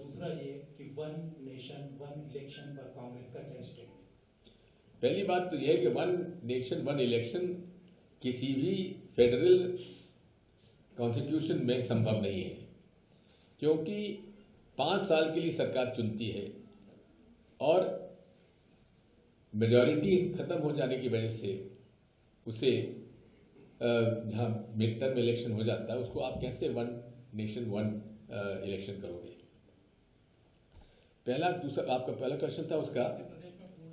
दूसरा ये कि वन नेशन वन इलेक्शन पर कांग्रेस का क्या स्टैंड है? पहली बात तो यह है कि वन नेशन वन इलेक्शन किसी भी फेडरल कॉन्स्टिट्यूशन में संभव नहीं है, क्योंकि 5 साल के लिए सरकार चुनती है और मेजॉरिटी खत्म हो जाने की वजह से उसे जहां मिड टर्म इलेक्शन हो जाता है उसको आप कैसे वन नेशन वन इलेक्शन करोगे? दूसरा आपका पहला क्वेश्चन था उसका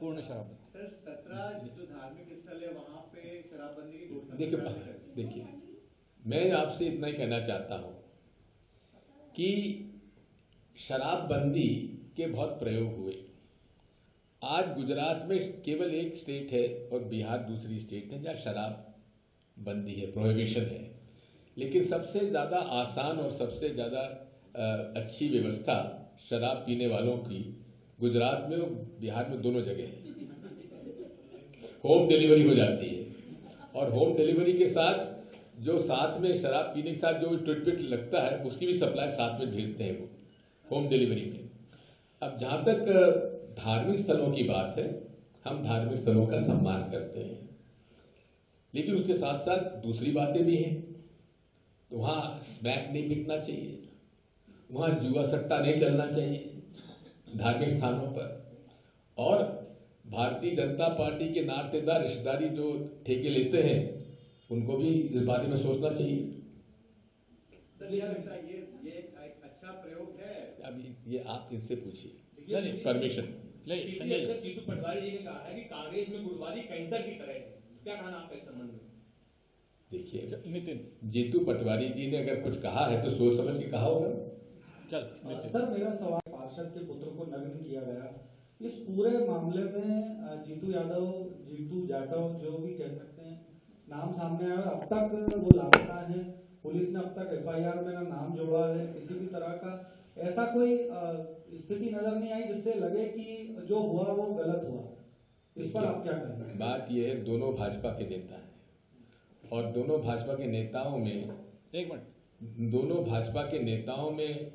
पूर्ण शराब। सर 17 जो धार्मिक स्थल है वहां पे शराबबंदी की घोषणा देखिए मैं आपसे इतना ही कहना चाहता हूं कि शराबबंदी के बहुत प्रयोग हुए। आज गुजरात में केवल एक स्टेट है और बिहार दूसरी स्टेट है जहां शराब बंदी है, प्रोहिबिशन है, लेकिन सबसे ज्यादा आसान और सबसे ज्यादा अच्छी व्यवस्था शराब पीने वालों की गुजरात में और बिहार में दोनों जगह है। होम डिलीवरी हो जाती है और होम डिलीवरी के साथ जो साथ में शराब पीने के साथ जो ट्रीटमेंट लगता है उसकी भी सप्लाई साथ में भेजते हैं वो होम डिलीवरी में। अब जहां तक धार्मिक स्थलों की बात है, हम धार्मिक स्थलों का सम्मान करते हैं, लेकिन उसके साथ साथ दूसरी बातें भी हैं। तो वहां स्मैक नहीं बिकना चाहिए, वहां जुआ सट्टा नहीं चलना चाहिए धार्मिक स्थानों पर, और भारतीय जनता पार्टी के नातेदार रिश्तेदारी जो ठेके लेते हैं उनको भी इस बारे में सोचना चाहिए। ये एक अच्छा प्रयोग है। अब ये आप इनसे पूछिए परमिशन। जीतू पटवारी जी ने कहा है कि कांग्रेस में गुटबाजी कैंसर की तरह है, क्या कहना आपका इस संबंध में? देखिए नितिन, जीतू पटवारी जी ने अगर कुछ कहा है तो सोच समझ के कहा होगा। सर मेरा सवाल, पार्षद के पुत्र को नग्न किया गया, इस पूरे मामले में जीतू जाटव जो भी कह सकते हैं नाम सामने आया, अब तक वो लापता है। पुलिस ने अब तक FIR में नाम जोड़ा है, किसी भी तरह का ऐसा कोई स्थिति नजर नहीं आई जिससे लगे कि जो हुआ वो गलत हुआ। इस पर आप क्या कहेंगे? बात यह है, दोनों भाजपा के नेता हैं और दोनों भाजपा के नेताओं में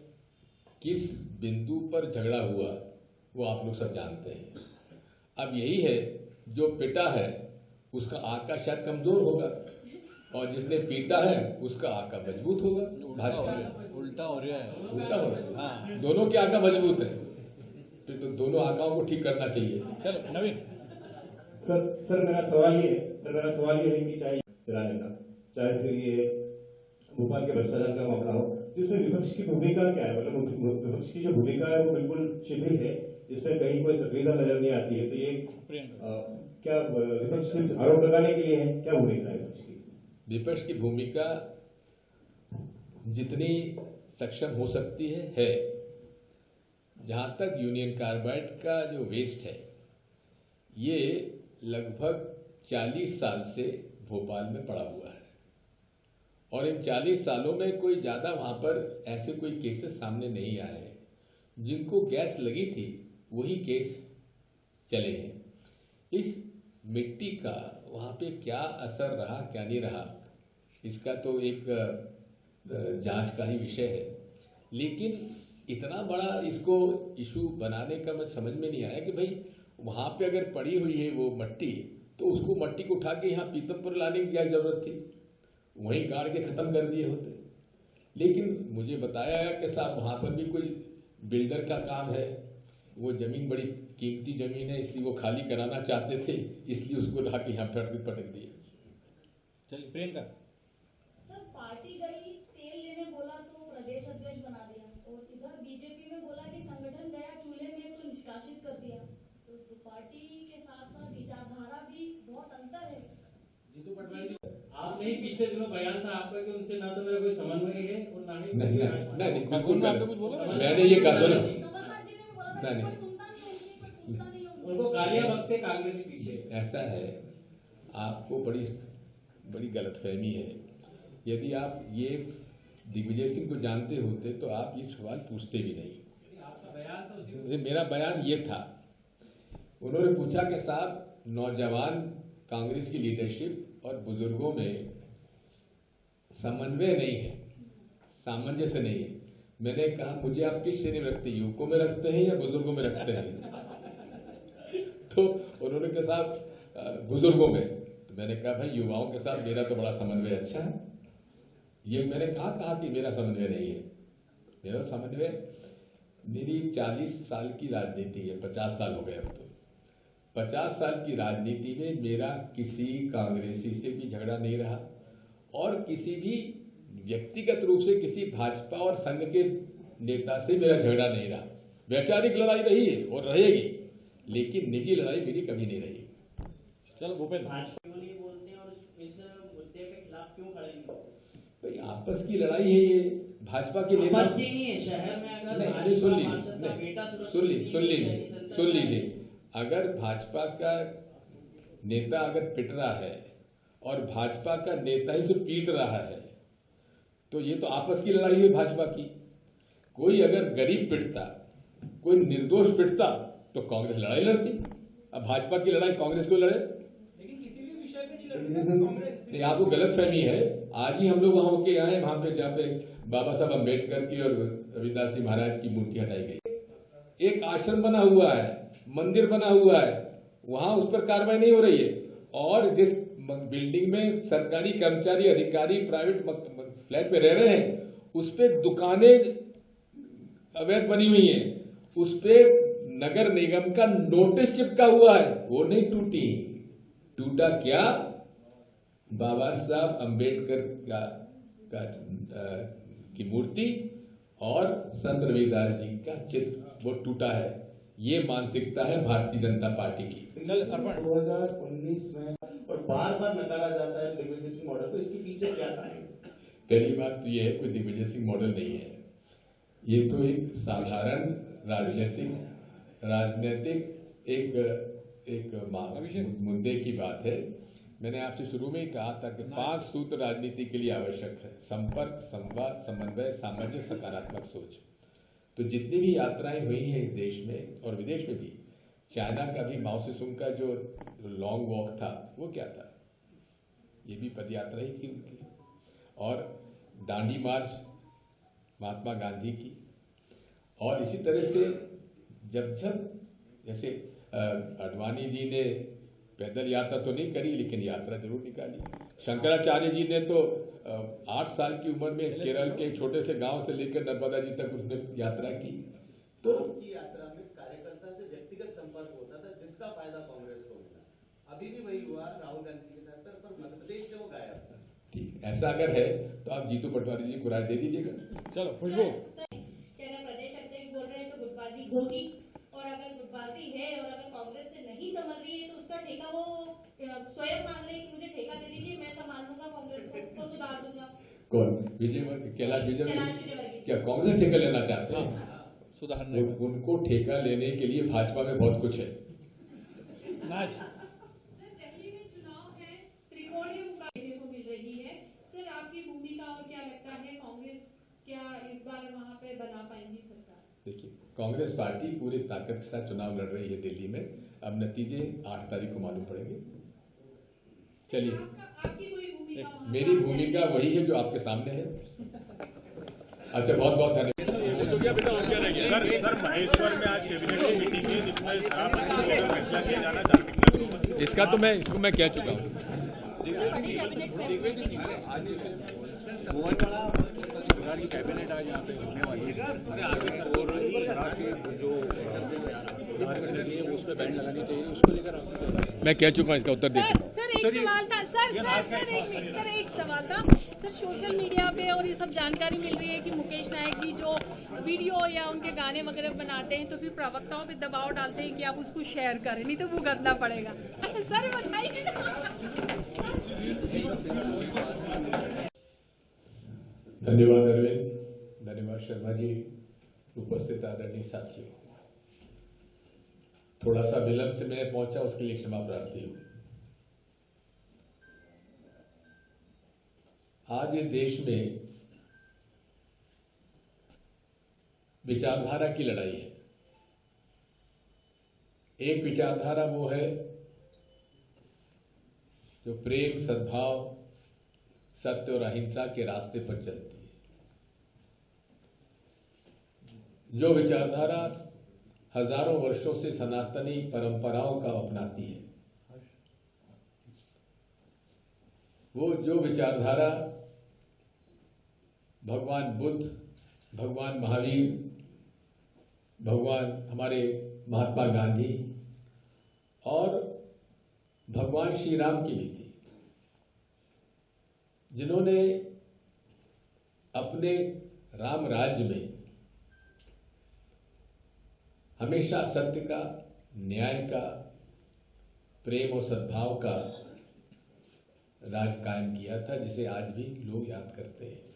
किस बिंदु पर झगड़ा हुआ वो आप लोग सब जानते हैं। अब यही है, जो पिटा है उसका आका शायद कमजोर होगा और जिसने पीटा है उसका आका मजबूत होगा। उल्टा हो रहा है। हाँ, दोनों के आका मजबूत है, तो दोनों आकाओं को ठीक करना चाहिए। चलो नवीन। सर मेरा सवाल ये है कि चाहे फिर ये भोपाल के भ्रष्टाचार का मामला हो, तो इसमें विपक्ष की भूमिका क्या है? मतलब विपक्ष की जो भूमिका है वो बिल्कुल शिथिल है, इसमें कहीं कोई सक्रियता नजर नहीं आती है। तो ये क्या विपक्ष सिर्फ आरोप लगाने के लिए है? क्या भूमिका है विपक्ष की? विपक्ष की भूमिका जितनी सक्षम हो सकती है। जहां तक यूनियन कार्बाइड का जो वेस्ट है, ये लगभग 40 साल से भोपाल में पड़ा हुआ है और इन 40 सालों में कोई ज्यादा वहां पर ऐसे कोई केसेस सामने नहीं आए हैं। जिनको गैस लगी थी वही केस चले हैं। इस मिट्टी का वहां पे क्या असर रहा क्या नहीं रहा, इसका तो एक जांच का ही विषय है, लेकिन इतना बड़ा इसको इशू बनाने का मैं समझ में नहीं आया कि भाई वहां पे अगर पड़ी हुई है वो मट्टी, तो उसको मट्टी को उठा के यहाँ पीतमपुर लाने की क्या जरूरत थी, वहीं गाड़ के खत्म कर दिए होते। लेकिन मुझे बताया गया कि साहब वहां पर भी कोई बिल्डर का काम है, वो जमीन बड़ी कीमती जमीन है, इसलिए वो खाली कराना चाहते थे, इसलिए उसको ला के यहाँ पटक दिए। चलिए प्रियंका। सर पार्टी गई तेल लेने बोला तो प्रदेश अध्यक्ष बना दिया, और इधर बीजेपी में बोला कि संगठन गया चूल्हे में तो निष्कासित कर दिया। तो पार्टी के साथ साथ विचारधारा भी बहुत अंतर है। जीतू पटवारी जी, आपने ही पिछले दिनों बयान था आपका कि उनसे ना तो मेरा कोई समन्वय है और ना ही नहीं बिल्कुल मैंने ये कहा उनको गालियां बकते कांग्रेस के पीछे। ऐसा है, आपको बड़ी गलतफहमी है। यदि आप ये दिग्विजय सिंह को जानते होते तो आप ये सवाल पूछते भी नहीं। मेरा बयान ये था, उन्होंने पूछा कि साहब नौजवान कांग्रेस की लीडरशिप और बुजुर्गों में समन्वय नहीं है, सामंजस्य नहीं है। मैंने कहा मुझे आप किस श्रेणी में रखते हैं, युवकों में रखते हैं या बुजुर्गों में रखते हैं? तो उन्होंने कहा साहब बुजुर्गों में। तो मैंने कहा भाई युवाओं के साथ मेरा तो बड़ा समन्वय अच्छा है। ये मैंने कहा कि मेरा समन्वय नहीं है। मेरा समन्वय, मेरी 40 साल की राजनीति है, 50 साल हो गए अब तो। 50 साल की राजनीति में मेरा किसी कांग्रेसी से भी झगड़ा नहीं रहा और किसी भी व्यक्तिगत रूप से किसी भाजपा और संघ के नेता से मेरा झगड़ा नहीं रहा। वैचारिक लड़ाई रही है और रहेगी, लेकिन निजी लड़ाई मेरी कभी नहीं रही। चलो भूपेंद्र। भाजपा क्यों नहीं बोलते और इस मुद्दे के खिलाफ क्यों खड़े नहीं होते? भाई आपस की लड़ाई है ये, भाजपा के नेता आपस की नहीं है, शहर में अगर नहीं, भाजपा सुन पार्षद का बेटा लीजिए, अगर भाजपा का नेता अगर पिट रहा है और भाजपा का नेता ही से पीट रहा है, तो ये तो आपस की लड़ाई है भाजपा की। कोई अगर गरीब पिटता, कोई निर्दोष पिटता, तो कांग्रेस लड़ाई लड़ती। अब भाजपा की लड़ाई कांग्रेस को लड़े, लेकिन किसी भी विषय पे नहीं लड़ती कांग्रेस। नहीं, आपको गलत फहमी है। आज ही हम लोग वहां होके आए, वहां पे जहाँ पे बाबा साहब अम्बेडकर की और रविदास जी महाराज की मूर्ति हटाई गई। एक आश्रम बना हुआ है, मंदिर बना हुआ है, वहां उस पर कार्रवाई नहीं हो रही है। और जिस बिल्डिंग में सरकारी कर्मचारी, अधिकारी प्राइवेट फ्लैट में रह रहे हैं, उस पे दुकानें अवैध बनी हुई हैं, उस पे नगर निगम का नोटिस चिपका हुआ है, वो नहीं टूटी। टूटा क्या? बाबा साहब अम्बेडकर की मूर्ति और संत रविदास जी का चित्र, वो टूटा है। ये मानसिकता है भारतीय जनता पार्टी की। 2019 में और बार बार नकारा जाता है दिग्विजय सिंह मॉडल को, इसके पीछे क्या था? पहली बात तो ये है, कोई दिग्विजय सिंह मॉडल नहीं है। ये तो एक साधारण राजनीतिक एक मुद्दे की बात है। मैंने आपसे शुरू में ही कहा था कि 5 सूत्र राजनीति के लिए आवश्यक है: संपर्क, संवाद, समन्वय, सामंजस्य, सकारात्मक सोच। तो जितनी भी यात्राएं हुई हैं इस देश में और विदेश में भी, चाइना का भी माओ त्से-तुंग का जो लॉन्ग वॉक था, वो क्या था? ये भी पदयात्रा ही थी उनकी। और दांडी मार्च महात्मा गांधी की। और इसी तरह से जब जैसे अडवाणी जी ने पैदल यात्रा तो नहीं करी, लेकिन यात्रा जरूर निकाली। शंकराचार्य जी ने तो 8 साल की उम्र में केरल के एक छोटे से गांव से लेकर नर्मदा जी तक उसने यात्रा की। तो की यात्रा में कार्यकर्ता से व्यक्तिगत संपर्क होता था, जिसका फायदा कांग्रेस को मिला। अभी भी वही हुआ राहुल गांधी के साथ, पर मध्य प्रदेश से वो गायब। ठीक, ऐसा अगर है तो आप जीतू पटवारी जी को राय दे दीजिएगा। चलो खुशबू। अगर प्रदेश अध्यक्ष बोल रहे हैं तो गुटबाजी होगी, और अगर गुटबाजी है और अगर कांग्रेस से नहीं संभल रही है तो उसका ठेका वो स्वयं मांग रहे हैं कि मुझे ठेका दे दीजिए, मैं संभाल लूंगा कांग्रेस को सुधार दूंगा। कौन? कैलाश विजयवर्गीय क्या कांग्रेस ठेका लेना चाहते हैं? सुधारने उनको ठेका लेने के लिए भाजपा में बहुत कुछ है। दिल्ली में चुनाव है, त्रिकोणीय मुकाबले को मिल रही है। सर आपकी भूमिका और क्या लगता है, कांग्रेस क्या इस बार वहां पे बना पाएंगी सरकार? देखिए, कांग्रेस पार्टी पूरी ताकत के साथ चुनाव लड़ रही है दिल्ली में। अब नतीजे 8 तारीख को मालूम पड़ेंगे। चलिए, आपकी कोई भूमिका? मेरी भूमिका वही है जो आपके सामने है। अच्छा, बहुत बहुत धन्यवाद। सर महेश्वर में आज कैबिनेट की मीटिंग हुई जिसमें शराबबंदी को लेकर फैसला किया जाना है। इसको मैं कह चुका हूँ। कैबिनेट आज यहाँ पे होने वाली है और शराब के जो लगी है उस पर बैन लगानी चाहिए, उसको लेकर मैं कह चुका हूँ, इसका उत्तर दे चुका हूँ। सर एक सवाल था एक सवाल था सर, सोशल मीडिया पे और ये सब जानकारी मिल रही है कि मुकेश नायक जी जो वीडियो या उनके गाने वगैरह बनाते हैं तो फिर प्रवक्ताओं पे दबाव डालते हैं कि आप उसको शेयर करें, नहीं तो भुगतना पड़ेगा। सर बताइए। धन्यवाद अरविंद, धन्यवाद शर्मा जी, उपस्थित आदरणीय साथियों। थोड़ा सा विलंब से मैं पहुंचा, उसके लिए क्षमा प्रार्थी हूं। आज इस देश में विचारधारा की लड़ाई है। एक विचारधारा वो है जो प्रेम, सद्भाव, सत्य और अहिंसा के रास्ते पर चलती है। जो विचारधारा हजारों वर्षों से सनातनी परंपराओं का अपनाती है, वो जो विचारधारा भगवान बुद्ध, भगवान महावीर, भगवान हमारे महात्मा गांधी और भगवान श्री राम की भी थी, जिन्होंने अपने राम राज्य में हमेशा सत्य का, न्याय का, प्रेम और सद्भाव का राज कायम किया था, जिसे आज भी लोग याद करते हैं।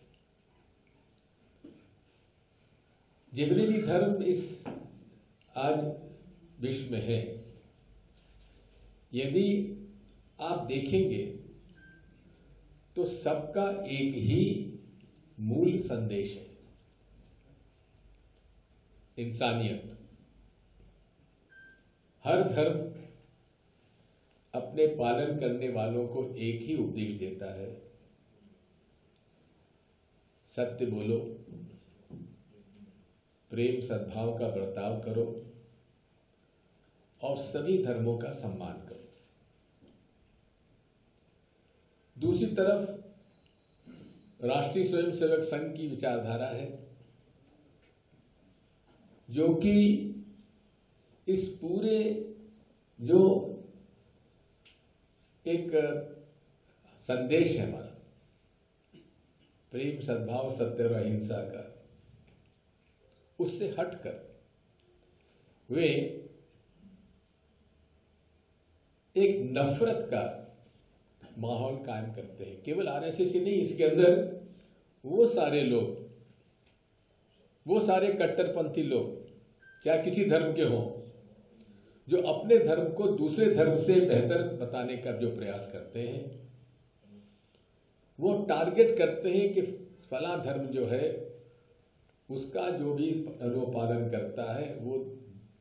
जितने भी धर्म इस आज विश्व में है, यदि आप देखेंगे तो सबका एक ही मूल संदेश है, इंसानियत। हर धर्म अपने पालन करने वालों को एक ही उपदेश देता है, सत्य बोलो, प्रेम सद्भाव का बर्ताव करो और सभी धर्मों का सम्मान करो। दूसरी तरफ राष्ट्रीय स्वयंसेवक संघ की विचारधारा है, जो कि इस पूरे जो एक संदेश है हमारा, प्रेम सद्भाव सत्य और अहिंसा का, उससे हटकर वे एक नफरत का माहौल कायम करते हैं। केवल आरएसएस ही नहीं, इसके अंदर वो सारे लोग, वो सारे कट्टरपंथी लोग, चाहे किसी धर्म के हों, जो अपने धर्म को दूसरे धर्म से बेहतर बताने का जो प्रयास करते हैं, वो टारगेट करते हैं कि फला धर्म जो है उसका जो भी अनुपालन करता है वो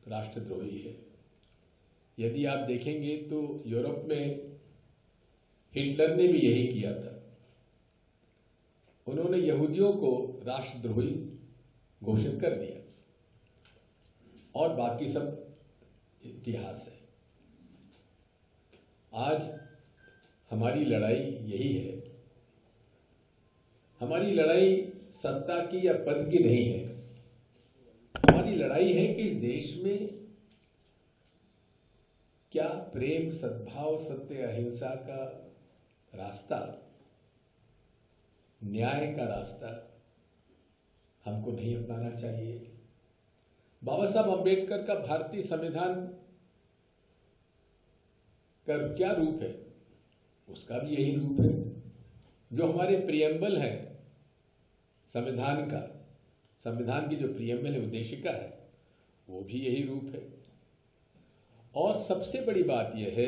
राष्ट्रद्रोही है। यदि आप देखेंगे तो यूरोप में हिटलर ने भी यही किया था। उन्होंने यहूदियों को राष्ट्रद्रोही घोषित कर दिया और बाकी सब इतिहास है। आज हमारी लड़ाई यही है। हमारी लड़ाई सत्ता की या पद की नहीं है। हमारी लड़ाई है कि इस देश में क्या प्रेम सद्भाव सत्य अहिंसा का रास्ता, न्याय का रास्ता हमको नहीं अपनाना चाहिए। बाबा साहब अंबेडकर का भारतीय संविधान का क्या रूप है, उसका भी यही रूप है। जो हमारे प्रियम्बल है संविधान का, संविधान की जो प्रियम्बल है, उद्देशिका है, वो भी यही रूप है। और सबसे बड़ी बात यह है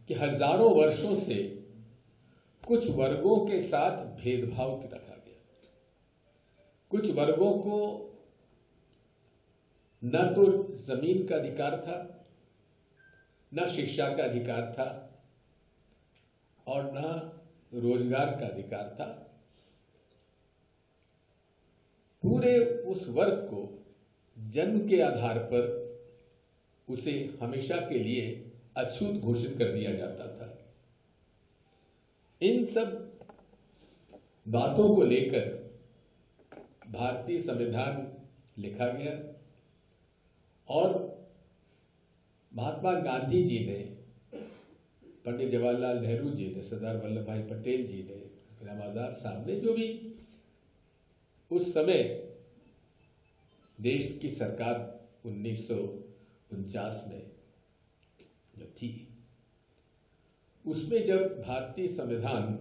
कि हजारों वर्षों से कुछ वर्गों के साथ भेदभाव रखा गया। कुछ वर्गों को न तो जमीन का अधिकार था, न शिक्षा का अधिकार था और न रोजगार का अधिकार था। पूरे उस वर्ग को जन्म के आधार पर उसे हमेशा के लिए अछूत घोषित कर दिया जाता था। इन सब बातों को लेकर भारतीय संविधान लिखा गया और महात्मा गांधी जी ने, पंडित जवाहरलाल नेहरू जी ने, सरदार वल्लभ भाई पटेल जी ने, गुलाम आजाद साहब ने, जो भी उस समय देश की सरकार 1949 में जो थी, उसमें जब भारतीय संविधान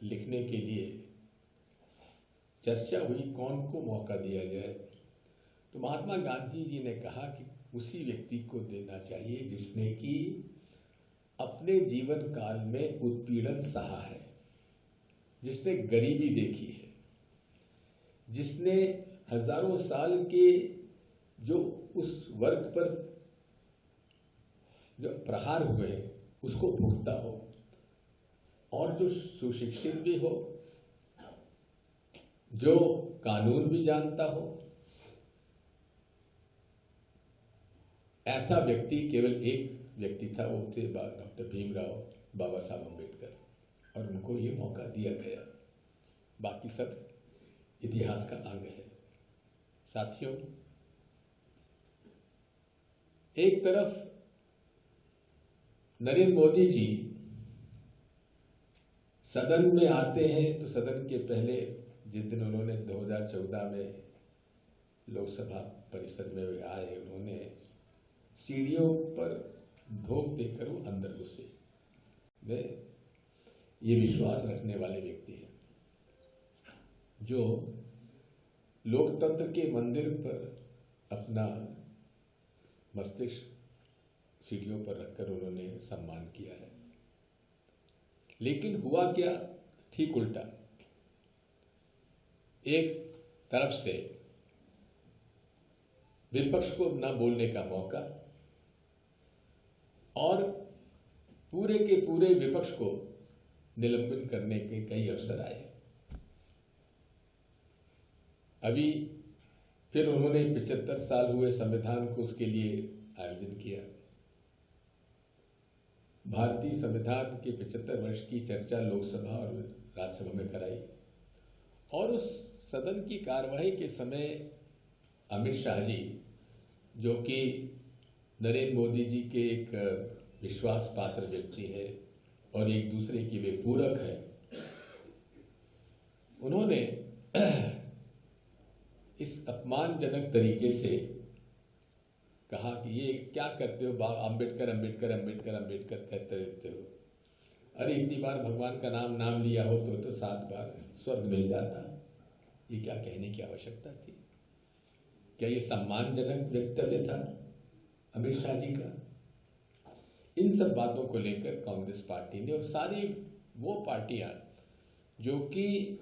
लिखने के लिए चर्चा हुई कौन को मौका दिया जाए, तो महात्मा गांधी जी ने कहा कि उसी व्यक्ति को देना चाहिए जिसने कि अपने जीवन काल में उत्पीड़न सहा है, जिसने गरीबी देखी है, जिसने हजारों साल के जो उस वर्ग पर जो प्रहार हुए हैं उसको भुगता हो और जो सुशिक्षित भी हो, जो कानून भी जानता हो ऐसा व्यक्ति केवल एक व्यक्ति था, वो थे डॉक्टर भीमराव बाबा साहब अम्बेडकर, और उनको ये मौका दिया गया। बाकी सब इतिहास का अंग है। साथियों, एक तरफ नरेंद्र मोदी जी सदन में आते हैं तो सदन के पहले जिस दिन उन्होंने 2014 में लोकसभा परिसर में आए, उन्होंने सीढ़ियों पर ढोक देकर वो अंदर घुसे। वे ये विश्वास रखने वाले व्यक्ति हैं जो लोकतंत्र के मंदिर पर अपना मस्तिष्क सीढ़ियों पर रखकर उन्होंने सम्मान किया है। लेकिन हुआ क्या? ठीक उल्टा। एक तरफ से विपक्ष को न बोलने का मौका और पूरे के पूरे विपक्ष को निलंबित करने के कई अवसर आए। अभी फिर उन्होंने 75 साल हुए संविधान को, उसके लिए आयोजन किया। भारतीय संविधान के 75 वर्ष की चर्चा लोकसभा और राज्यसभा में कराई, और उस सदन की कार्यवाही के समय अमित शाह जी, जो कि नरेंद्र मोदी जी के एक विश्वास पात्र व्यक्ति है और एक दूसरे की वे पूरक है, उन्होंने इस अपमानजनक तरीके से कहा कि ये क्या करते हो, अंबेडकर अंबेडकर अंबेडकर अंबेडकर कहते रहते हो। अरे इतनी बार भगवान का नाम लिया हो तो 7 बार स्वर्ग मिल जाता। ये क्या कहने की आवश्यकता थी? क्या ये सम्मानजनक वक्तव्य था अमित शाह जी का? इन सब बातों को लेकर कांग्रेस पार्टी ने और सारी वो पार्टियां जो कि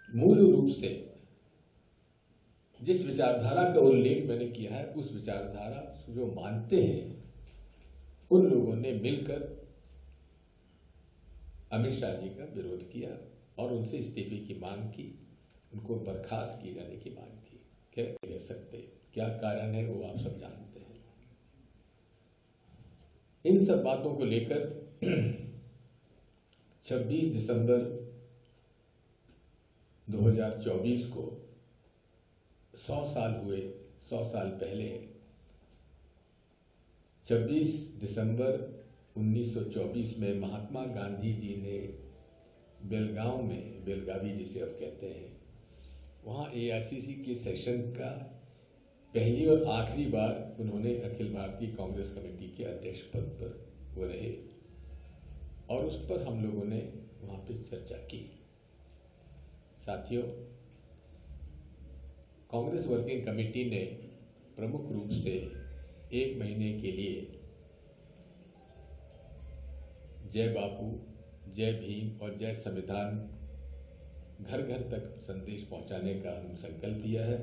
मूल रूप से जिस विचारधारा का उल्लेख मैंने किया है, उस विचारधारा जो मानते हैं, उन लोगों ने मिलकर अमित शाह जी का विरोध किया और उनसे इस्तीफे की मांग की, उनको बर्खास्त किए जाने की मांग की। क्या कह सकते, क्या कारण है वो आप सब जानते हैं। इन सब बातों को लेकर 26 दिसंबर 2024 को 100 साल हुए। 100 साल पहले 26 दिसंबर 1924 में महात्मा गांधी जी ने बेलगांव में, बेलगावी जिसे अब कहते हैं, वहाँ एआईसीसी के सेशन का पहली और आखिरी बार उन्होंने अखिल भारतीय कांग्रेस कमेटी के अध्यक्ष पद पर वो रहे, और उस पर हम लोगों ने वहाँ पे चर्चा की। साथियों, कांग्रेस वर्किंग कमेटी ने प्रमुख रूप से 1 महीने के लिए जय बापू, जय भीम और जय संविधान घर घर तक संदेश पहुंचाने का हम संकल्प लिया है,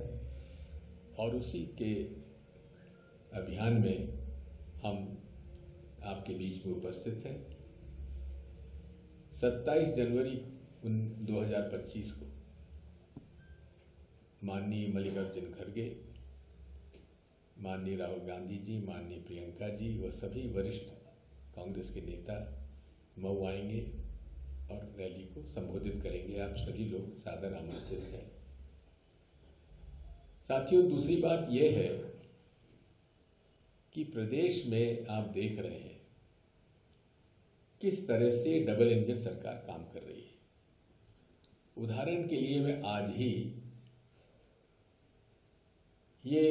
और उसी के अभियान में हम आपके बीच में उपस्थित हैं। 27 जनवरी 2025 को माननीय मल्लिकार्जुन खड़गे, माननीय राहुल गांधी जी, माननीय प्रियंका जी व सभी वरिष्ठ कांग्रेस के नेता मऊ आएंगे और रैली को संबोधित करेंगे। आप सभी लोग सादर आमंत्रित हैं। साथियों, दूसरी बात यह है कि प्रदेश में आप देख रहे हैं किस तरह से डबल इंजन सरकार काम कर रही है। उदाहरण के लिए मैं आज ही ये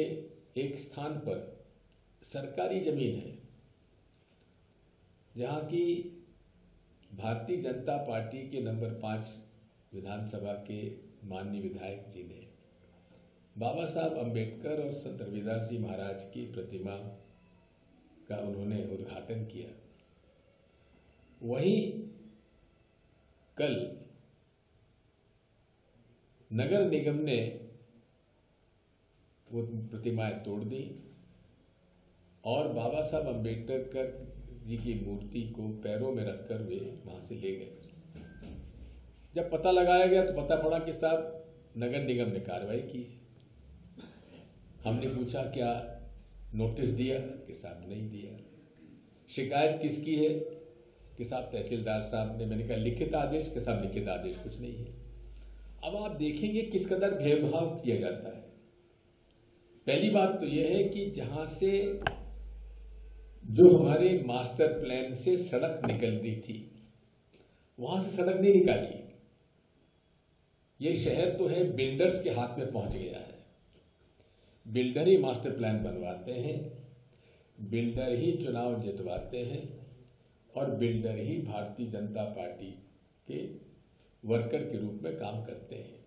एक स्थान पर सरकारी जमीन है जहां की भारतीय जनता पार्टी के नंबर 5 विधानसभा के माननीय विधायक जी ने बाबा साहब अम्बेडकर और संत रविदास जी महाराज की प्रतिमा का उन्होंने उद्घाटन किया। वहीं कल नगर निगम ने वो प्रतिमाएं तोड़ दी और बाबा साहब अम्बेडकर जी की मूर्ति को पैरों में रखकर वे वहां से ले गए। जब पता लगाया गया तो पता पड़ा कि साहब नगर निगम ने कार्रवाई की। हमने पूछा क्या नोटिस दिया कि साहब नहीं दिया। शिकायत किसकी है कि साहब तहसीलदार साहब ने। मैंने कहा लिखित आदेश कि साहब लिखित आदेश कुछ नहीं है। अब आप देखेंगे किस कदर भेदभाव किया जाता है। पहली बात तो यह है कि जहां से जो हमारे मास्टर प्लान से सड़क निकल रही थी वहां से सड़क नहीं निकाली। ये शहर तो है बिल्डर्स के हाथ में पहुंच गया है। बिल्डर ही मास्टर प्लान बनवाते हैं, बिल्डर ही चुनाव जितवाते हैं और बिल्डर ही भारतीय जनता पार्टी के वर्कर के रूप में काम करते हैं।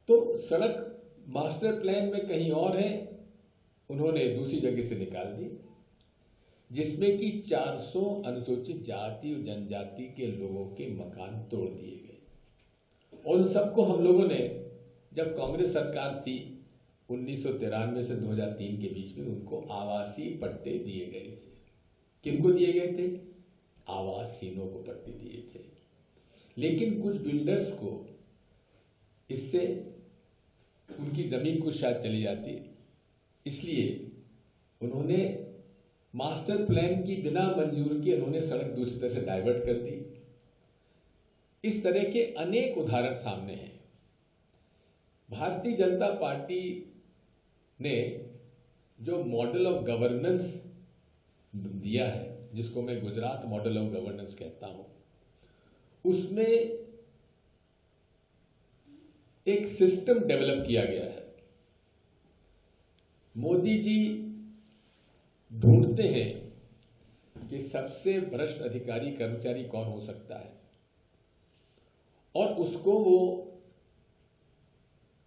तो सड़क मास्टर प्लान में कहीं और है, उन्होंने दूसरी जगह से निकाल दी, जिसमें कि 400 अनुसूचित जाति और जनजाति के लोगों के मकान तोड़ दिए गए। और उन सबको हम लोगों ने, जब कांग्रेस सरकार थी 1993 से 2003 के बीच में, उनको आवासीय पट्टे दिए गए थे। किनको दिए गए थे? आवासहीनों को पट्टे दिए थे। लेकिन कुछ बिल्डर्स को इससे उनकी जमीन कुछ शायद चली जाती, इसलिए उन्होंने मास्टर प्लान की बिना मंजूरी के उन्होंने सड़क दूसरी तरह से डाइवर्ट कर दी। इस तरह के अनेक उदाहरण सामने हैं। भारतीय जनता पार्टी ने जो मॉडल ऑफ गवर्नेंस दिया है, जिसको मैं गुजरात मॉडल ऑफ गवर्नेंस कहता हूं, उसमें एक सिस्टम डेवलप किया गया है। मोदी जी ढूंढते हैं कि सबसे भ्रष्ट अधिकारी कर्मचारी कौन हो सकता है और उसको वो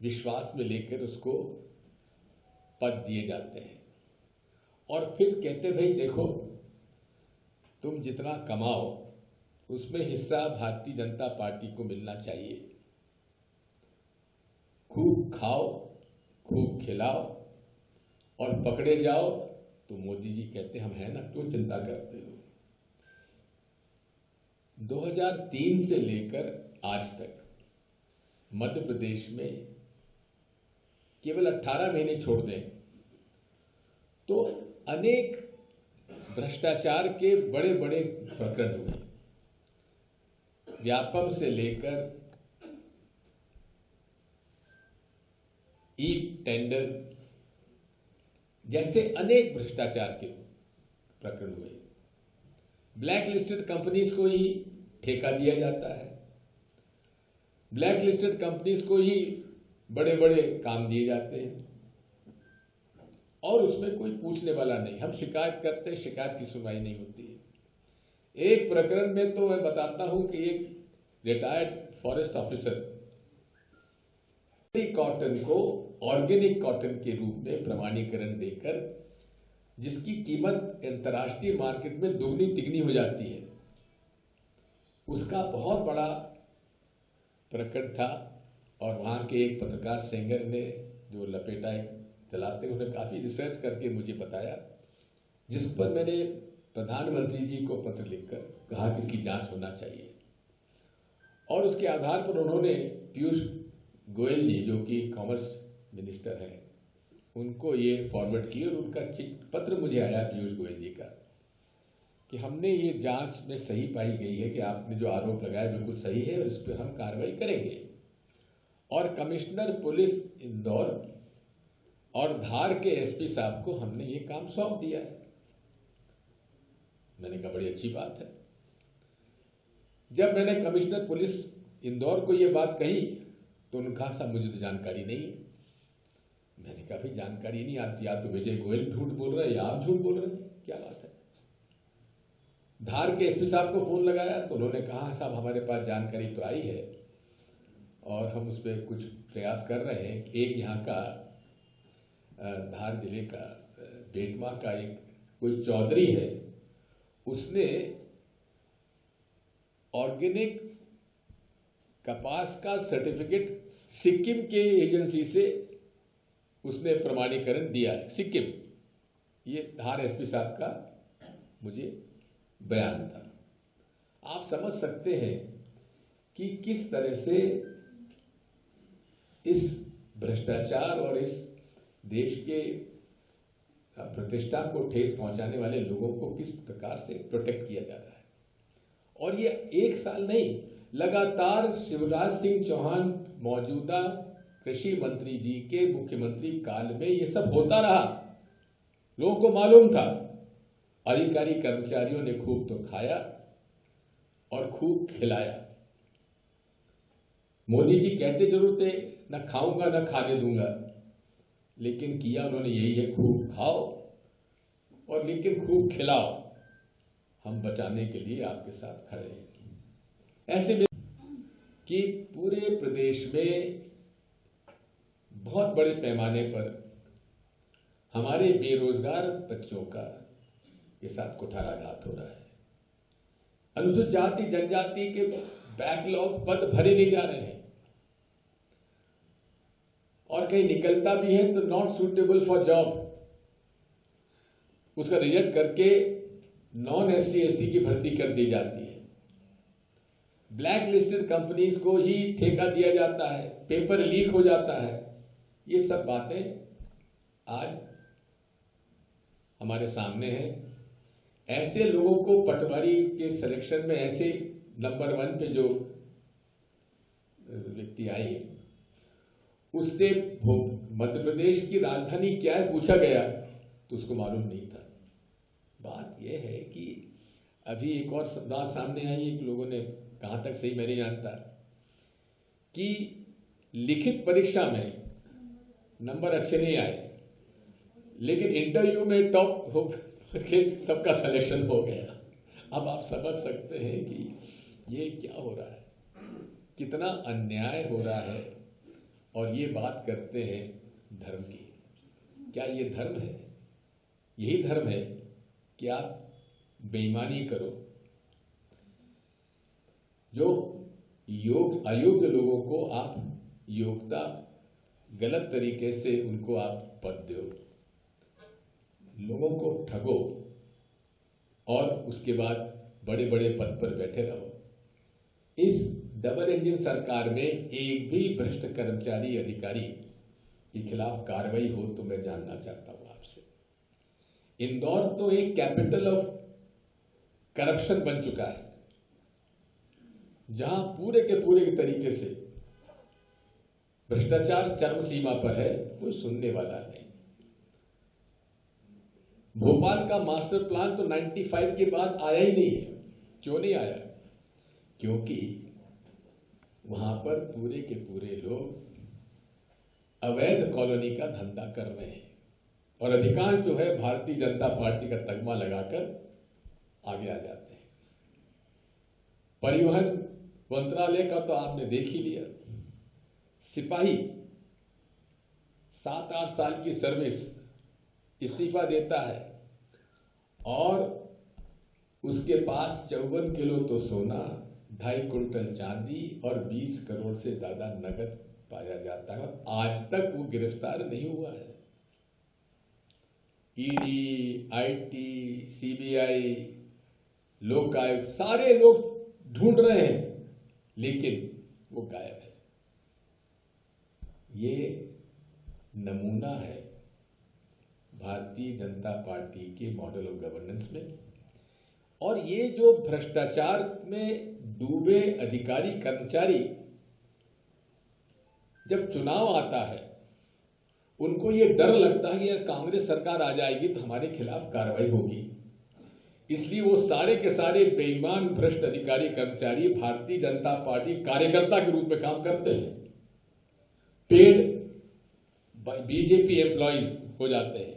विश्वास में लेकर उसको पद दिए जाते हैं और फिर कहते भाई देखो तुम जितना कमाओ उसमें हिस्सा भारतीय जनता पार्टी को मिलना चाहिए। खूब खाओ, खूब खिलाओ और पकड़े जाओ तो मोदी जी कहते हम हैं ना, क्यों चिंता करते हो। 2003 से लेकर आज तक मध्य प्रदेश में केवल 18 महीने छोड़ दें तो अनेक भ्रष्टाचार के बड़े बड़े प्रकरण हुए। व्यापम से लेकर ई टेंडर जैसे अनेक भ्रष्टाचार के प्रकरण हुए। ब्लैक लिस्टेड कंपनीज को ही ठेका दिया जाता है, ब्लैक लिस्टेड कंपनीज को ही बड़े बड़े काम दिए जाते हैं और उसमें कोई पूछने वाला नहीं। हम शिकायत करते हैं, शिकायत की सुनवाई नहीं होती है। एक प्रकरण में तो मैं बताता हूं कि एक रिटायर्ड फॉरेस्ट ऑफिसर कॉटन को ऑर्गेनिक कॉटन के रूप में प्रमाणीकरण देकर जिसकी कीमत अंतर्राष्ट्रीय मार्केट में दुगनी तिगनी हो जाती है, उसका बहुत बड़ा प्रकरण था। और वहां के एक पत्रकार सेंगर ने जो लपेटा चलाते उन्हें काफी रिसर्च करके मुझे बताया, जिस पर मैंने प्रधानमंत्री जी को पत्र लिखकर कहा कि इसकी जांच होना चाहिए। और उसके आधार पर उन्होंने पीयूष गोयल जी जो कि कॉमर्स मिनिस्टर हैं उनको ये फॉरवर्ड किया और उनका पत्र मुझे आया पीयूष गोयल जी का कि हमने ये जांच में सही पाई गई है कि आपने जो आरोप लगाया बिल्कुल सही है और इस पर हम कार्रवाई करेंगे। और कमिश्नर पुलिस इंदौर और धार के एसपी साहब को हमने ये काम सौंप दिया है। मैंने कहा बड़ी अच्छी बात है। जब मैंने कमिश्नर पुलिस इंदौर को ये बात कही तो उन्होंने कहा साहब मुझे तो जानकारी नहीं है। मैंने कहा भाई जानकारी नहीं आती, या तो विजय गोयल झूठ बोल रहे हैं या आप झूठ बोल रहे हैं, क्या बात है। धार के एसपी साहब को फोन लगाया तो उन्होंने कहा साहब हमारे पास जानकारी तो आई है और हम उस पर कुछ प्रयास कर रहे हैं। एक यहाँ का धार जिले का बेटमा का एक कोई चौधरी है, उसने ऑर्गेनिक कपास का सर्टिफिकेट सिक्किम के एजेंसी से उसने प्रमाणीकरण दिया है। सिक्किम, ये धार एसपी साहब का मुझे बयान था। आप समझ सकते हैं कि किस तरह से इस भ्रष्टाचार और इस देश के प्रतिष्ठा को ठेस पहुंचाने वाले लोगों को किस प्रकार से प्रोटेक्ट किया जा रहा है। और ये एक साल नहीं, लगातार शिवराज सिंह चौहान मौजूदा कृषि मंत्री जी के मुख्यमंत्री काल में ये सब होता रहा। लोगों को मालूम था, अधिकारी कर्मचारियों ने खूब तो खाया और खूब खिलाया। मोदी जी कहते जरूर थे न खाऊंगा न खाने दूंगा, लेकिन किया उन्होंने यही है, खूब खाओ और लेकिन खूब खिलाओ, हम बचाने के लिए आपके साथ खड़े हैं। ऐसे में कि पूरे प्रदेश में बहुत बड़े पैमाने पर हमारे बेरोजगार बच्चों का के साथ कुठाराघात हो रहा है। अनुसूचित जाति जनजाति के बैकलॉग पद भरे नहीं जा रहे हैं, और कहीं निकलता भी है तो नॉट सूटेबल फॉर जॉब, उसका रिजेक्ट करके नॉन SC ST की भर्ती कर दी जाती है। ब्लैक लिस्टेड कंपनीज को ही ठेका दिया जाता है, पेपर लीक हो जाता है। ये सब बातें आज हमारे सामने हैं। ऐसे लोगों को पटवारी के सिलेक्शन में ऐसे नंबर 1 पे जो व्यक्ति आई, उससे मध्य प्रदेश की राजधानी क्या है पूछा गया तो उसको मालूम नहीं था। बात यह है कि अभी एक और बात सामने आई, एक लोगों ने, कहां तक सही मैं नहीं जानता, कि लिखित परीक्षा में नंबर अच्छे नहीं आए, लेकिन इंटरव्यू में टॉप हो के सबका सिलेक्शन हो गया। अब आप समझ सकते हैं कि ये क्या हो रहा है, कितना अन्याय हो रहा है। और ये बात करते हैं धर्म की। क्या ये धर्म है? यही धर्म है कि आप बेईमानी करो, जो अयोग्य लोगों को आप योग्यता, गलत तरीके से उनको आप पद दो, लोगों को ठगो और उसके बाद बड़े बड़े पद पर बैठे रहो। इस डबल इंजन सरकार में एक भी भ्रष्ट कर्मचारी अधिकारी के खिलाफ कार्रवाई हो तो मैं जानना चाहता हूं आपसे। इंदौर तो एक कैपिटल ऑफ करप्शन बन चुका है, जहां पूरे के तरीके से भ्रष्टाचार चरम सीमा पर है, कोई सुनने वाला नहीं। भोपाल का मास्टर प्लान तो 95 के बाद आया ही नहीं है। क्यों नहीं आया? क्योंकि वहां पर पूरे के पूरे लोग अवैध कॉलोनी का धंधा कर रहे हैं, और अधिकांश जो है भारतीय जनता पार्टी का तगमा लगाकर आगे आ जाते हैं। परिवहन मंत्रालय का तो आपने देख ही लिया। सिपाही 7-8 साल की सर्विस, इस्तीफा देता है और उसके पास 54 किलो तो सोना, 2.5 कुंटल चांदी और 20 करोड़ से ज्यादा नगद पाया जाता है। आज तक वो गिरफ्तार नहीं हुआ है। ईडी, आईटी, सीबीआई, लोकायुक्त सारे लोग ढूंढ रहे हैं, लेकिन वो गायब है। ये नमूना है भारतीय जनता पार्टी के मॉडल ऑफ गवर्नेंस में। और ये जो भ्रष्टाचार में डूबे अधिकारी कर्मचारी, जब चुनाव आता है उनको ये डर लगता है कि यार कांग्रेस सरकार आ जाएगी तो हमारे खिलाफ कार्रवाई होगी, इसलिए वो सारे के सारे बेईमान भ्रष्ट अधिकारी कर्मचारी भारतीय जनता पार्टी कार्यकर्ता के रूप में काम करते हैं, पेड बीजेपी एम्प्लॉइज हो जाते हैं।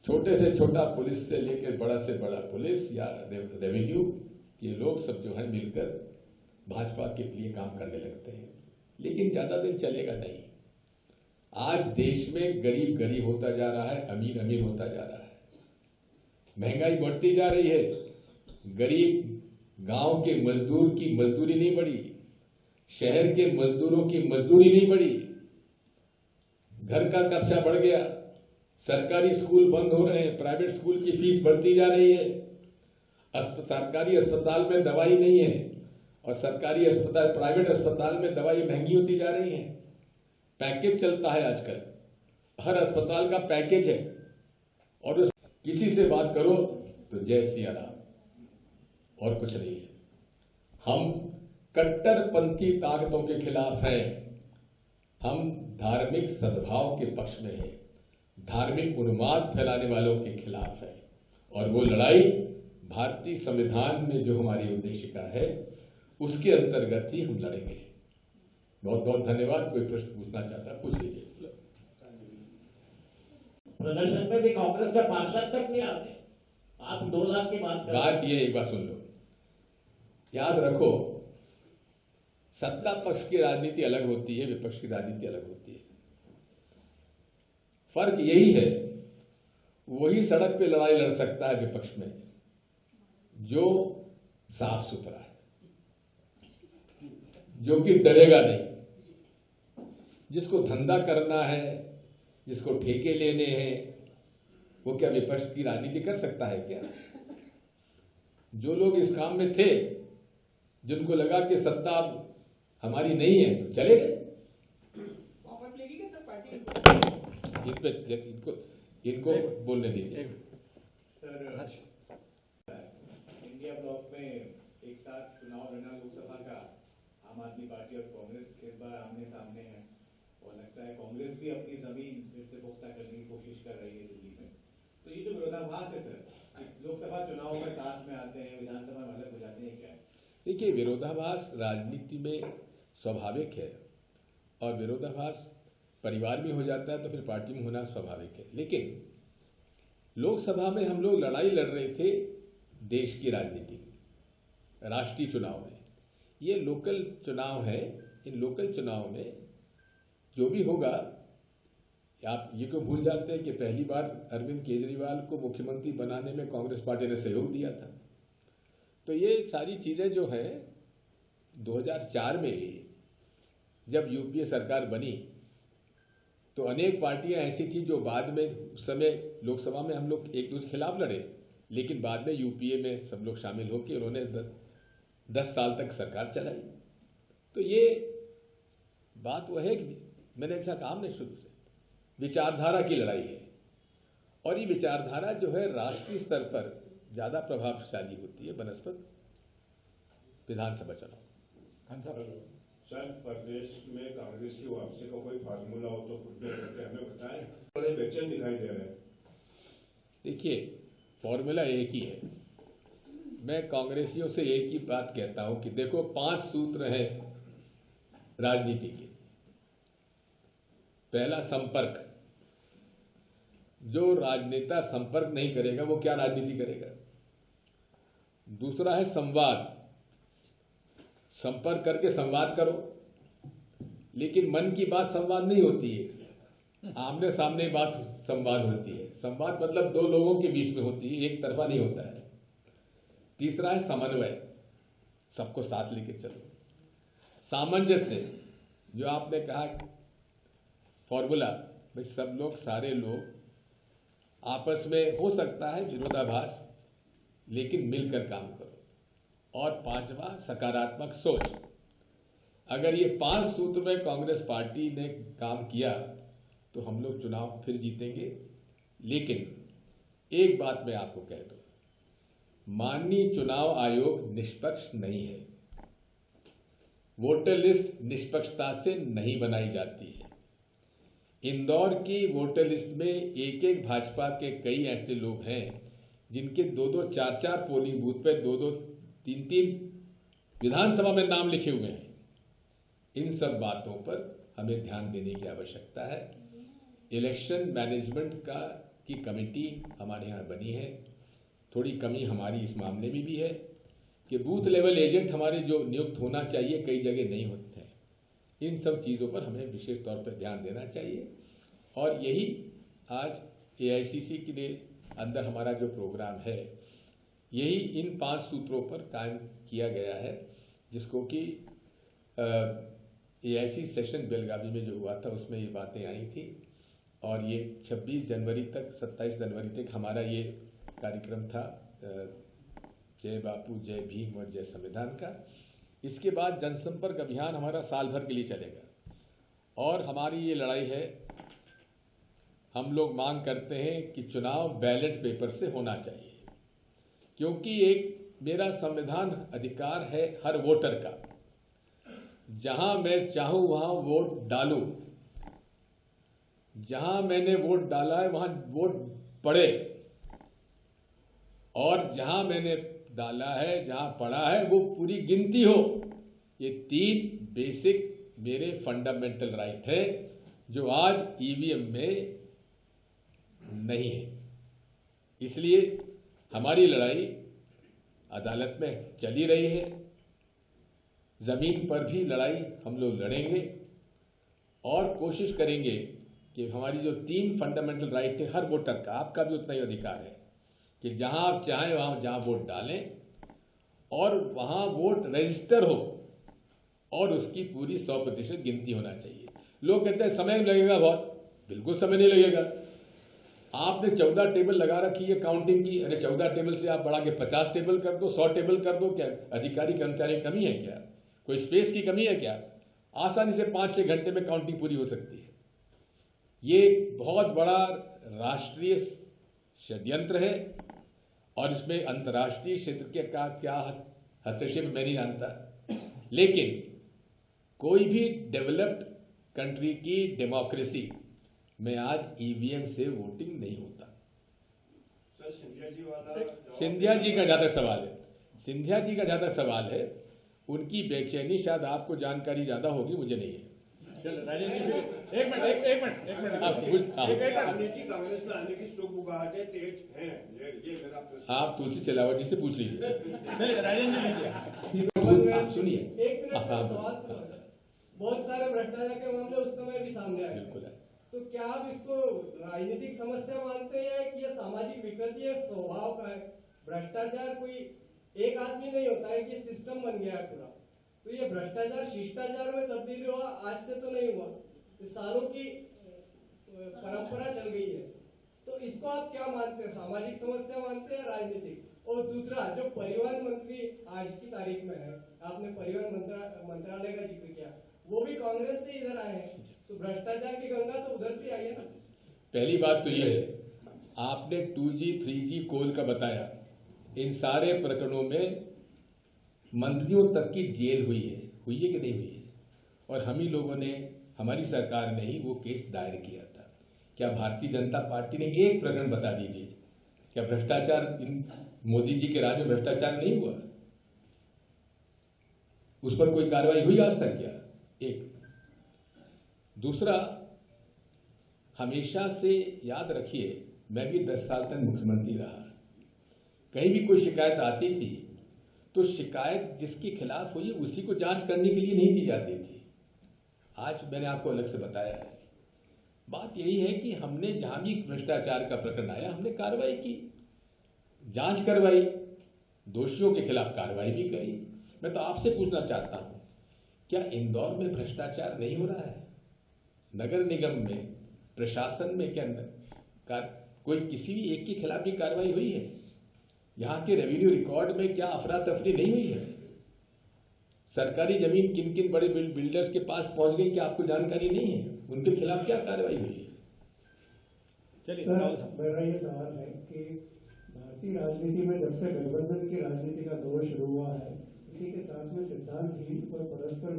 छोटे से छोटा पुलिस से लेकर बड़ा से बड़ा पुलिस या रेवेन्यू, ये लोग सब जो है मिलकर भाजपा के लिए काम करने लगते हैं। लेकिन ज्यादा दिन चलेगा नहीं। आज देश में गरीब गरीब होता जा रहा है, अमीर अमीर होता जा रहा है, महंगाई बढ़ती जा रही है। गरीब गांव के मजदूर की मजदूरी नहीं बढ़ी, शहर के मजदूरों की मजदूरी नहीं बढ़ी, घर का खर्चा बढ़ गया, सरकारी स्कूल बंद हो रहे हैं, प्राइवेट स्कूल की फीस बढ़ती जा रही है, सरकारी अस्पताल में दवाई नहीं है और सरकारी अस्पताल प्राइवेट अस्पताल में दवाई महंगी होती जा रही है। पैकेज चलता है आजकल, हर अस्पताल का पैकेज है, और किसी से बात करो तो जय सिया राम और कुछ नहीं है। हम कट्टरपंथी ताकतों के खिलाफ हैं, हम धार्मिक सद्भाव के पक्ष में हैं, धार्मिक उन्माद फैलाने वालों के खिलाफ है। और वो लड़ाई भारतीय संविधान में जो हमारी उद्देशिका है उसके अंतर्गत ही हम लड़ेंगे। बहुत बहुत धन्यवाद। कोई प्रश्न पूछना चाहता पूछ लीजिए। प्रदर्शन में भी कांग्रेस के पार्षद तक नहीं आते, आप 2 लाख की बात ये एक बात सुन लो, याद रखो, सत्ता पक्ष की राजनीति अलग होती है, विपक्ष की राजनीति अलग होती है। फर्क यही है, वही सड़क पे लड़ाई लड़ सकता है विपक्ष में जो साफ सुथरा है, जो कि डरेगा नहीं, जिसको धंधा करना है, जिसको ठेके लेने हैं, वो क्या विपक्ष की राजनीति कर सकता है क्या? जो लोग इस काम में थे, जिनको लगा कि सत्ता हमारी नहीं है, तो चले गए। वापस लेगी क्या सर पार्टी? इनको बोलने दीजिए। सर, इंडिया ब्लॉक में एक साथ चुनाव लड़ना लोकसभा का आम आदमी पार्टी और कांग्रेस इस बार आमने सामने है और लगता है कांग्रेस भी अपनी जमीन फिर से पुख्ता करने की कोशिश कर रही है दिल्ली में। तो ये जो विरोधाभास है सर, लोकसभा चुनाव में साथ में आते हैं, विधानसभा में अलग हो जाते हैं, क्या है? देखिए, विरोधाभास राजनीति में स्वाभाविक है और विरोधाभास परिवार में हो जाता है तो फिर पार्टी में होना स्वाभाविक है। लेकिन लोकसभा में हम लोग लड़ाई लड़ रहे थे देश की राजनीति, राष्ट्रीय चुनाव में। ये लोकल चुनाव है, इन लोकल चुनाव में जो भी होगा, आप ये क्यों भूल जाते हैं कि पहली बार अरविंद केजरीवाल को मुख्यमंत्री बनाने में कांग्रेस पार्टी ने सहयोग दिया था। तो ये सारी चीजें जो है 2004 में भी जब यूपीए सरकार बनी तो अनेक पार्टियां ऐसी थी जो बाद में उस समय लोकसभा में हम लोग एक दूसरे के खिलाफ लड़े, लेकिन बाद में यूपीए में सब लोग शामिल होकर उन्होंने 10 साल तक सरकार चलाई। तो ये बात वह है कि मैंने ऐसा कहा हमने शुरू से, विचारधारा की लड़ाई है और ये विचारधारा जो है राष्ट्रीय स्तर पर ज्यादा प्रभावशाली होती है बनस्पत विधानसभा चुनाव। सर, प्रदेश में कांग्रेस की वापसी का कोई फार्मूला हो तो खुद हमें बताएं, बड़े बेचैन दिखाई दे रहे हैं। देखिए, फॉर्मूला एक ही है। मैं कांग्रेसियों से एक ही बात कहता हूं कि देखो, 5 सूत्र हैं राजनीति के। पहला, संपर्क। जो राजनेता संपर्क नहीं करेगा वो क्या राजनीति करेगा। दूसरा है संवाद। संपर्क करके संवाद करो, लेकिन मन की बात संवाद नहीं होती है, आमने सामने बात संवाद होती है। संवाद मतलब 2 लोगों के बीच में होती है, एक तरफा नहीं होता है। तीसरा है समन्वय, सबको साथ लेके चलो। सामंजस्य, जो आपने कहा फॉर्मूला, भाई सब लोग, सारे लोग आपस में हो सकता है विरोधाभास, लेकिन मिलकर काम करो। और 5वां, सकारात्मक सोच। अगर ये 5 सूत्र में कांग्रेस पार्टी ने काम किया तो हम लोग चुनाव फिर जीतेंगे। लेकिन एक बात मैं आपको कह दूं, माननीय चुनाव आयोग निष्पक्ष नहीं है। वोटर लिस्ट निष्पक्षता से नहीं बनाई जाती है। इंदौर की वोटर लिस्ट में एक भाजपा के कई ऐसे लोग हैं जिनके 2-2, 4-4 पोलिंग बूथ पे 2-2, 3-3 विधानसभा में नाम लिखे हुए हैं। इन सब बातों पर हमें ध्यान देने की आवश्यकता है। इलेक्शन मैनेजमेंट की कमेटी हमारे यहाँ बनी है। थोड़ी कमी हमारी इस मामले में भी है कि बूथ लेवल एजेंट हमारे जो नियुक्त होना चाहिए कई जगह नहीं होते हैं। इन सब चीज़ों पर हमें विशेष तौर पर ध्यान देना चाहिए और यही आज एआईसीसी के लिए अंदर हमारा जो प्रोग्राम है, यही इन 5 सूत्रों पर कायम किया गया है, जिसको कि एआईसी सेशन बेलगावी में जो हुआ था उसमें ये बातें आई थी और ये 26 जनवरी तक 27 जनवरी तक हमारा ये कार्यक्रम था, जय बापू, जय भीम और जय संविधान का। इसके बाद जनसंपर्क अभियान हमारा साल भर के लिए चलेगा और हमारी ये लड़ाई है, हम लोग मांग करते हैं कि चुनाव बैलेट पेपर से होना चाहिए, क्योंकि एक मेरा संविधान अधिकार है हर वोटर का, जहां मैं चाहूं वहां वोट डालूं, जहां मैंने वोट डाला है वहां वोट पड़े, और जहां मैंने डाला है, जहां पड़ा है, वो पूरी गिनती हो। ये 3 बेसिक मेरे फंडामेंटल राइट है जो आज ईवीएम में नहीं है। इसलिए हमारी लड़ाई अदालत में चली रही है, जमीन पर भी लड़ाई हम लोग लड़ेंगे और कोशिश करेंगे कि हमारी जो 3 फंडामेंटल राइट है हर वोटर का, आपका भी उतना ही अधिकार है कि जहां आप चाहें वहां जहां वोट डालें और वहां वोट रजिस्टर हो और उसकी पूरी 100% गिनती होना चाहिए। लोग कहते हैं समय लगेगा बहुत, बिल्कुल समय नहीं लगेगा। आपने 14 टेबल लगा रखी है काउंटिंग की, अरे 14 टेबल से आप बढ़ा के 50 टेबल कर दो, 100 टेबल कर दो। क्या अधिकारी कर्मचारी की कमी है क्या? कोई स्पेस की कमी है क्या? आसानी से 5-6 घंटे में काउंटिंग पूरी हो सकती है। ये बहुत बड़ा राष्ट्रीय षड्यंत्र है और इसमें अंतर्राष्ट्रीय क्षेत्र के का क्या हस्तक्षेप मैं नहीं जानता, लेकिन कोई भी डेवलप्ड कंट्री की डेमोक्रेसी में आज ईवीएम से वोटिंग नहीं होता। सिंधिया जी का जहां तक सवाल है, उनकी बेचैनी शायद आपको जानकारी ज्यादा होगी, मुझे नहीं है। एक मिनट कांग्रेस में आने की सुगबुगाहटें तेज हैं, ये मेरा प्रश्न। आप तुलसी सिलावट जी से पूछ लीजिए। आप सुनिए, बहुत सारे भ्रष्टाचार के मामले उस समय भी सामने आए। बिल्कुल है। तो क्या आप इसको राजनीतिक समस्या मानते हैं कि यह सामाजिक विकृति है, स्वभाव का है? भ्रष्टाचार कोई एक आदमी नहीं होता है कि सिस्टम बन गया है पूरा। तो ये भ्रष्टाचार शिष्टाचार में तब्दील हुआ, आज से तो नहीं हुआ, सालों की परंपरा चल गई है। तो इसको आप क्या मानते हैं, सामाजिक समस्या मानते हैं राजनीतिक? और दूसरा, जो परिवहन मंत्री आज की तारीख में है, आपने परिवहन मंत्रालय का जिक्र किया, वो भी कांग्रेस से इधर आए हैं, तो भ्रष्टाचार की गंगा तो उधर से आई है ना। पहली बात तो ये है, आपने 2G 3G कोल का बताया, इन सारे प्रकरणों में मंत्रियों तक की जेल हुई है कि नहीं हुई है? और हम ही लोगों ने, हमारी सरकार ने ही वो केस दायर किया था। क्या भारतीय जनता पार्टी ने एक प्रकरण बता दीजिए, क्या भ्रष्टाचार मोदी जी के राज में भ्रष्टाचार नहीं हुआ? उस पर कोई कार्रवाई हुई आज तक क्या? एक। दूसरा, हमेशा से याद रखिए, मैं भी 10 साल तक मुख्यमंत्री रहा, कहीं भी कोई शिकायत आती थी तो शिकायत जिसके खिलाफ हुई उसी को जांच करने के लिए नहीं दी जाती थी। आज मैंने आपको अलग से बताया है। बात यही है कि हमने जहां भी भ्रष्टाचार का प्रकरण आया, हमने कार्रवाई की, जांच करवाई, दोषियों के खिलाफ कार्रवाई भी करी। मैं तो आपसे पूछना चाहता हूं, क्या इंदौर में भ्रष्टाचार नहीं हो रहा है? नगर निगम में, प्रशासन में क्या कोई किसी भी एक के खिलाफ भी कार्रवाई हुई है? यहां के रेवेन्यू रिकॉर्ड में क्या अफरा तफरी नहीं हुई है? सरकारी जमीन किन किन बड़े बिल्डर्स के पास पहुंच गई, क्या आपको जानकारी नहीं है? उनके खिलाफ क्या कार्रवाई हुई है? चलिए, मेरा ये सवाल है कि भारतीय राजनीति में जब से गठबंधन की राजनीति का दौर शुरू हुआ है, इसी के साथ में सिद्धांतहीन और परस्पर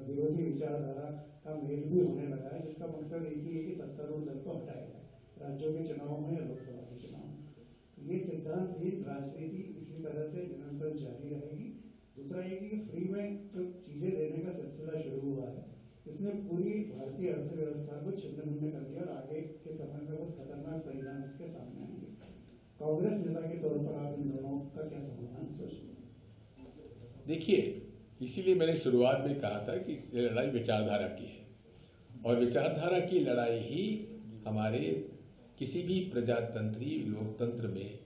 विरोधी विचारधारा का मेल भी होने लगा है, जिसका मकसद एक ही है कि सत्तारूढ़ दल को हटाया जाए राज्यों के चुनाव में या लोकसभा के चुनाव में। ये सिद्धांतहीन राजनीति इसी तरह से निरंतर जारी रहेगी। दूसरा ये कि फ्री में जो चीजें देने का सिलसिला शुरू हुआ है, इसने पूरी भारतीय अर्थव्यवस्था को छिन्न-भिन्न कर दिया और आगे के समय में बहुत खतरनाक परिणाम इसके सामने आएंगे। कांग्रेस नेता के तौर पर आप इन दोनों का क्या समाधान सोचते हैं? देखिए, इसीलिए मैंने शुरुआत में कहा था कि लड़ाई विचारधारा की है, और विचारधारा की लड़ाई ही हमारे किसी भी प्रजातंत्री लोकतंत्र में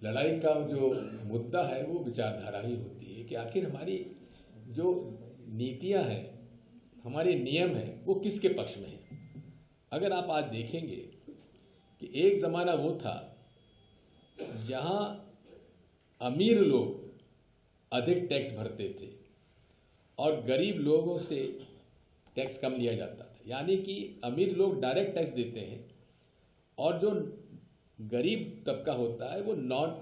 लड़ाई का जो मुद्दा है वो विचारधारा ही होती है कि आखिर हमारी जो नीतियां हैं, हमारे नियम हैं, वो किसके पक्ष में हैं। अगर आप आज देखेंगे कि एक जमाना वो था जहां अमीर लोग अधिक टैक्स भरते थे और गरीब लोगों से टैक्स कम लिया जाता था। यानी कि अमीर लोग डायरेक्ट टैक्स देते हैं और जो गरीब तबका होता है वो नॉन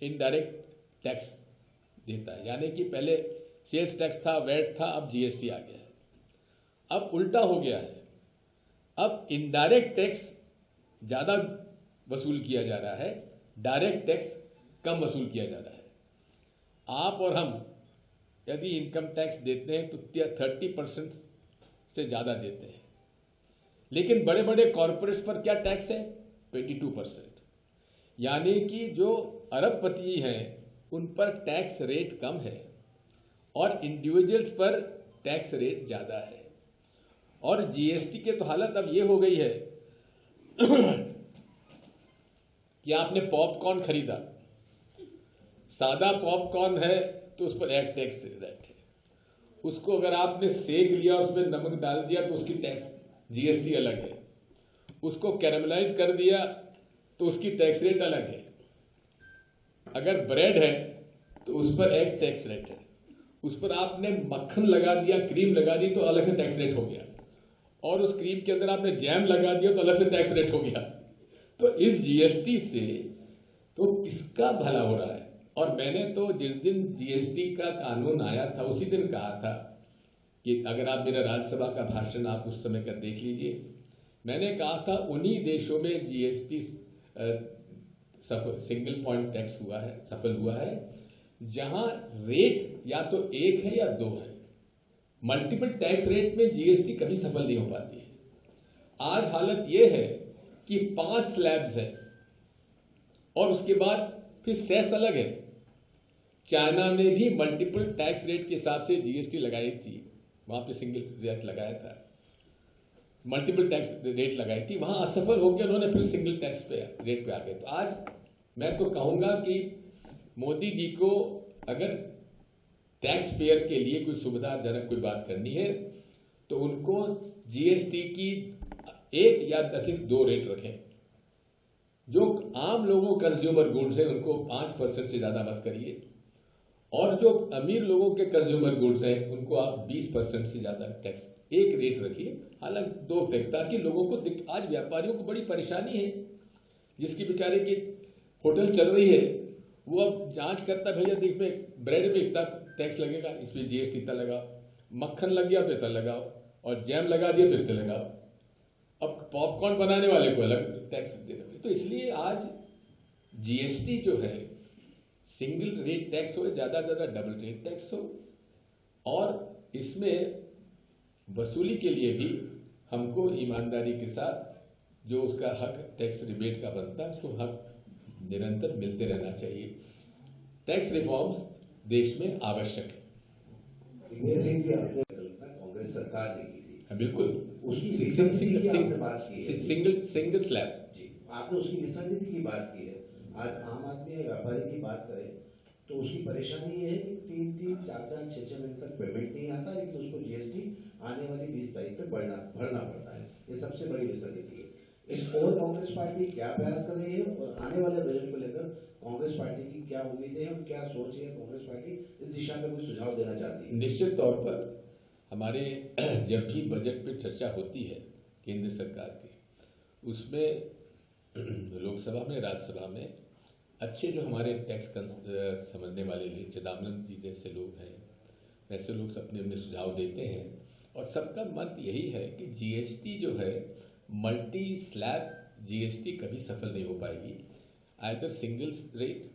इनडायरेक्ट टैक्स देता है। यानी कि पहले सेल्स टैक्स था, वैट था, अब जीएसटी आ गया है। अब उल्टा हो गया है, अब इनडायरेक्ट टैक्स ज्यादा वसूल किया जा रहा है, डायरेक्ट टैक्स कम वसूल किया जा रहा है। आप और हम यदि इनकम टैक्स देते हैं तो 30% से ज्यादा देते हैं, लेकिन बड़े बड़े कॉरपोरेट्स पर क्या टैक्स है? 22%। यानी कि जो अरबपति हैं उन पर टैक्स रेट कम है और इंडिविजुअल्स पर टैक्स रेट ज्यादा है। और जीएसटी के तो हालत अब ये हो गई है कि आपने पॉपकॉर्न खरीदा, सादा पॉपकॉर्न है तो उस पर एक टैक्स रेट है, उसको अगर आपने सेक लिया उसमें नमक डाल दिया तो उसकी टैक्स जीएसटी अलग है, उसको कैरेमलाइज कर दिया तो उसकी टैक्स रेट अलग है। अगर ब्रेड है तो उस पर एक टैक्स रेट है, उस पर आपने मक्खन लगा दिया, क्रीम लगा दी तो अलग से टैक्स रेट हो गया, और उस क्रीम के अंदर आपने जैम लगा दिया तो अलग से टैक्स रेट हो गया। तो इस जीएसटी से तो किसका भला हो रहा है? और मैंने तो जिस दिन जीएसटी का कानून आया था उसी दिन कहा था कि अगर आप मेरा राज्यसभा का भाषण आप उस समय का देख लीजिए, मैंने कहा था उन्हीं देशों में जीएसटी सिंगल पॉइंट टैक्स हुआ है, सफल हुआ है, जहां रेट या तो एक है या दो है। मल्टीपल टैक्स रेट में जीएसटी कभी सफल नहीं हो पाती है। आज हालत यह है कि 5 स्लैब्स है और उसके बाद फिर सेस अलग है। चाइना ने भी मल्टीपल टैक्स रेट के हिसाब से जीएसटी लगाई थी, वहां पे सिंगल रेट लगाया था, मल्टीपल टैक्स रेट लगाई थी, वहां असफल हो गया, उन्होंने फिर सिंगल टैक्स पे रेट पे आ गए। तो आज मैं तो कहूंगा कि मोदी जी को अगर टैक्स पेयर के लिए कोई सुविधाजनक कोई बात करनी है तो उनको जीएसटी की 1 या अधिक 2 रेट रखें। जो आम लोगों कंज्यूमर गुड्स है उनको 5% से ज्यादा मत करिए, और जो अमीर लोगों के कंज्यूमर गुड्स हैं उनको आप 20% से ज्यादा टैक्स एक रेट रखिए। हालांकि 2 टैक्स, ताकि लोगों को आज व्यापारियों को बड़ी परेशानी है, जिसकी बेचारे की होटल चल रही है वो अब जांच करता भैया देख में ब्रेड में इतना टैक्स लगेगा, इसमें जीएसटी इतना लगाओ, मक्खन लग गया तो इतना लगाओ, और जैम लगा दिया तो इतना लगाओ, अब पॉपकॉर्न बनाने वाले को अलग टैक्स देना। तो इसलिए आज जीएसटी जो है सिंगल रेट टैक्स हो, ज्यादा से ज्यादा डबल रेट टैक्स हो, और इसमें वसूली के लिए भी हमको ईमानदारी के साथ जो उसका हक टैक्स रिबेट का बनता है उसको हक निरंतर मिलते रहना चाहिए। टैक्स रिफॉर्म्स देश में आवश्यक है। कांग्रेस सरकार ने की थी, बिल्कुल, उसकी सिंगल स्लैब जी, आपने उसकी दिशा नीति की बात की है। आज आम आदमी या व्यापारी की बात करें तो उसकी परेशानी ये है कि 3-3, 4-4, 6-6 महीने तक पेमेंट नहीं आता, लेकिन उसको जीएसटी आने वाली 20 तारीख पे भरना पड़ता है। ये सबसे बड़ी दिशा नीति है। इस ओर कांग्रेस पार्टी क्या प्रयास कर रही है और आने वाले बजट को लेकर कांग्रेस पार्टी की क्या उम्मीदें हैं और क्या सोच है कांग्रेस पार्टी इस दिशा में कोई सुझाव देना चाहती है? निश्चित तौर पर हमारे जब भी बजट पे चर्चा होती है केंद्र सरकार की, उसमें लोकसभा में, राज्यसभा में अच्छे जो हमारे टैक्स समझने वाले चिदम्बरम जी जैसे लोग हैं, वैसे लोग अपने अपने सुझाव देते हैं, और सबका मत यही है कि जीएसटी जो है मल्टी स्लैब जीएसटी कभी सफल नहीं हो पाएगी। Either single rate